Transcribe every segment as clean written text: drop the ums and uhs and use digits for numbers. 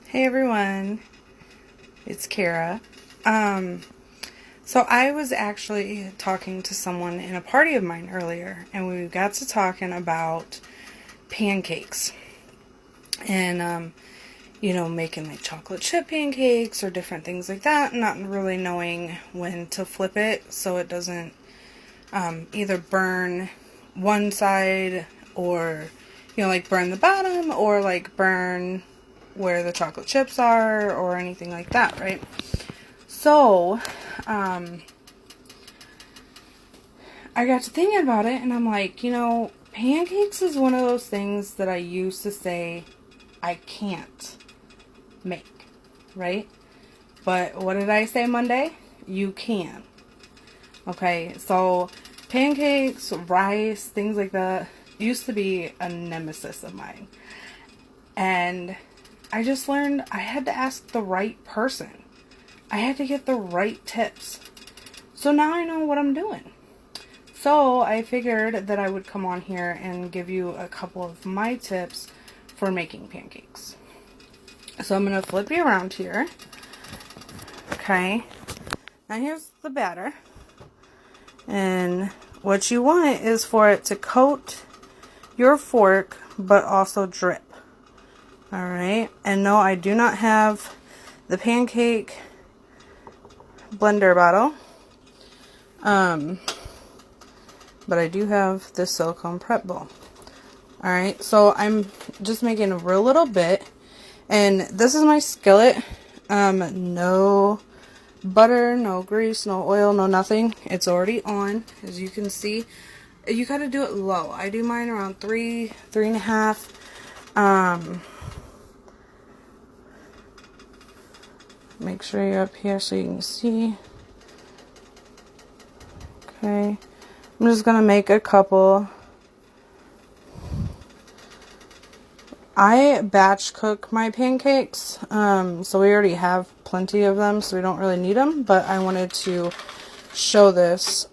Hey everyone, it's Kara. So I was actually talking to someone in a party of mine earlier, and we got to talking about pancakes. And, making like chocolate chip pancakes or different things like that, not really knowing when to flip it so it doesn't either burn one side or, like burn the bottom or like burn where the chocolate chips are or anything like that, right? So, I got to thinking about it and I'm like, pancakes is one of those things that I used to say I can't make, right? But what did I say Monday? You can. Okay, so pancakes, rice, things like that used to be a nemesis of mine. And I just learned I had to ask the right person. I had to get the right tips. So now I know what I'm doing. So I figured that I would come on here and give you a couple of my tips for making pancakes. So I'm going to flip you around here. Okay. Now here's the batter. And what you want is for it to coat your fork, but also drip. Alright. And no, I do not have the pancake blender bottle. But I do have this silicone prep bowl. Alright, so I'm just making a real little bit. And this is my skillet. No butter, no grease, no oil, no nothing. It's already on, as you can see. You gotta do it low. I do mine around 3.5. Make sure you're up here so you can see. Okay. I'm just gonna make a couple. I batch cook my pancakes, so we already have plenty of them, so we don't really need them, but I wanted to show this.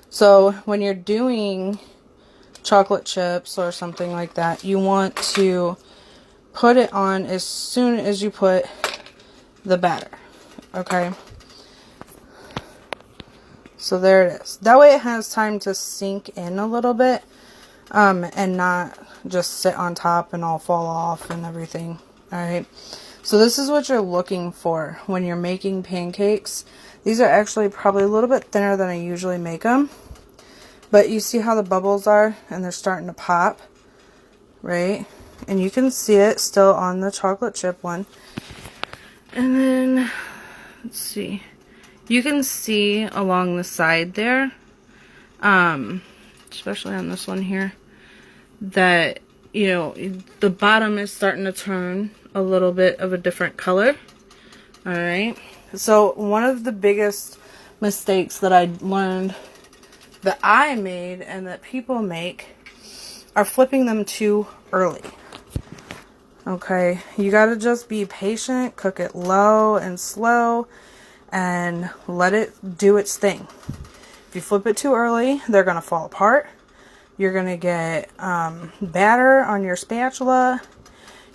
So when you're doing chocolate chips or something like that, you want to put it on as soon as you put the batter, okay? So there it is. That way it has time to sink in a little bit, and not just sit on top and all fall off and everything. Alright. So this is what you're looking for when you're making pancakes. These are actually probably a little bit thinner than I usually make them. But you see how the bubbles are and they're starting to pop, right? And you can see it still on the chocolate chip one. And then, let's see. You can see along the side there, especially on this one here, that, the bottom is starting to turn a little bit of a different color. Alright. So, one of the biggest mistakes that I learned that I made and that people make are flipping them too early. Okay. You gotta just be patient, cook it low and slow, and let it do its thing. If you flip it too early, they're gonna fall apart. You're going to get batter on your spatula.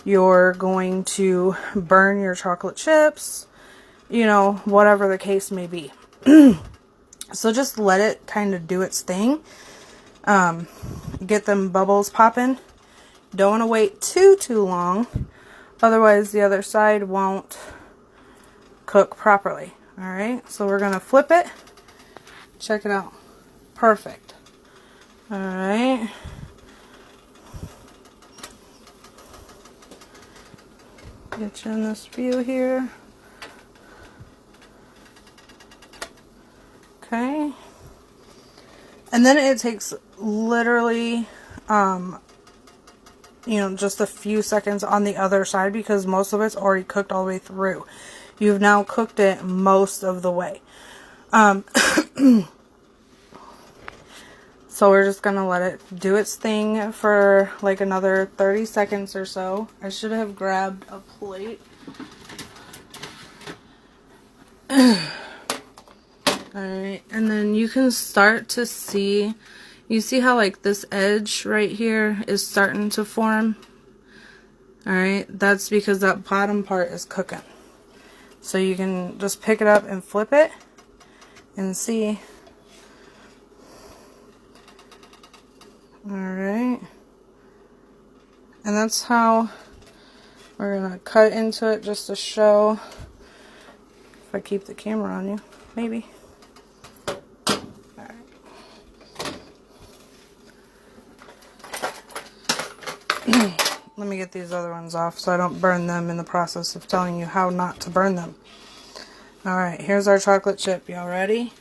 You're going to burn your chocolate chips. Whatever the case may be. So just let it kind of do its thing. Get them bubbles popping. Don't want to wait too long. Otherwise the other side won't cook properly. Alright, so we're going to flip it. Check it out. Perfect. Alright. Get you in this view here. Okay. And then it takes literally, just a few seconds on the other side because most of it's already cooked all the way through. You've now cooked it most of the way. So we're just going to let it do its thing for like another 30 seconds or so. I should have grabbed a plate. Alright, and then you can start to see, you see how like this edge right here is starting to form? Alright, that's because that bottom part is cooking. So you can just pick it up and flip it and see. Alright. And that's how we're going to cut into it, just to show. If I keep the camera on you, maybe. Alright. Let me get these other ones off so I don't burn them in the process of telling you how not to burn them. Alright, here's our chocolate chip. Y'all ready?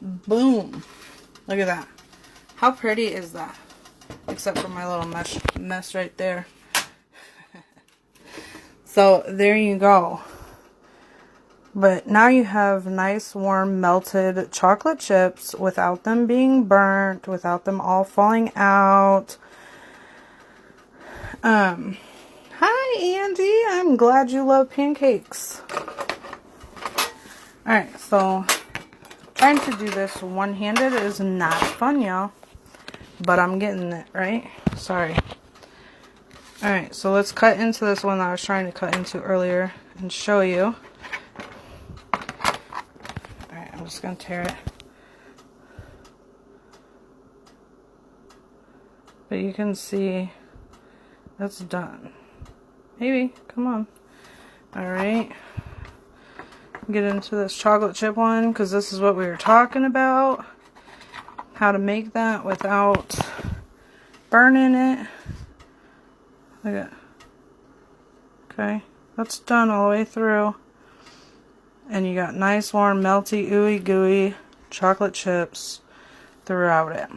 Boom. Look at that. How pretty is that? Except for my little mess right there. So, there you go. But now you have nice, warm, melted chocolate chips without them being burnt, without them all falling out. Hi, Andy. I'm glad you love pancakes. Alright, so trying to do this one-handed is not fun, y'all. But I'm getting it, right? Sorry. Alright, so let's cut into this one that I was trying to cut into earlier and show you. Alright, I'm just going to tear it. But you can see that's done. Maybe. Come on. Alright. Get into this chocolate chip one, because this is what we were talking about. How to make that without burning it. Look at. Okay. That's done all the way through. And you got nice, warm, melty, ooey gooey chocolate chips throughout it.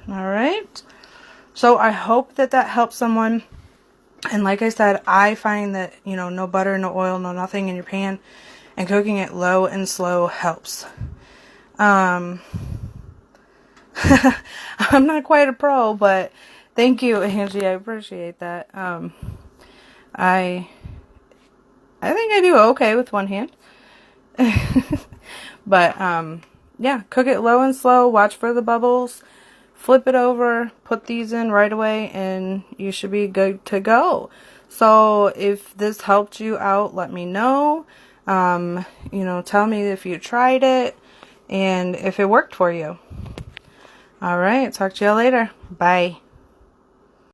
Alright. So I hope that that helps someone. And like I said, I find that, you know, no butter, no oil, no nothing in your pan, and cooking it low and slow helps. I'm not quite a pro, but thank you, Angie. I appreciate that. I think I do okay with one hand. But, yeah, cook it low and slow. Watch for the bubbles. Flip it over, put these in right away, and you should be good to go. So if this helped you out, let me know. You know, tell me if you tried it and if it worked for you. Alright, talk to y'all later. Bye.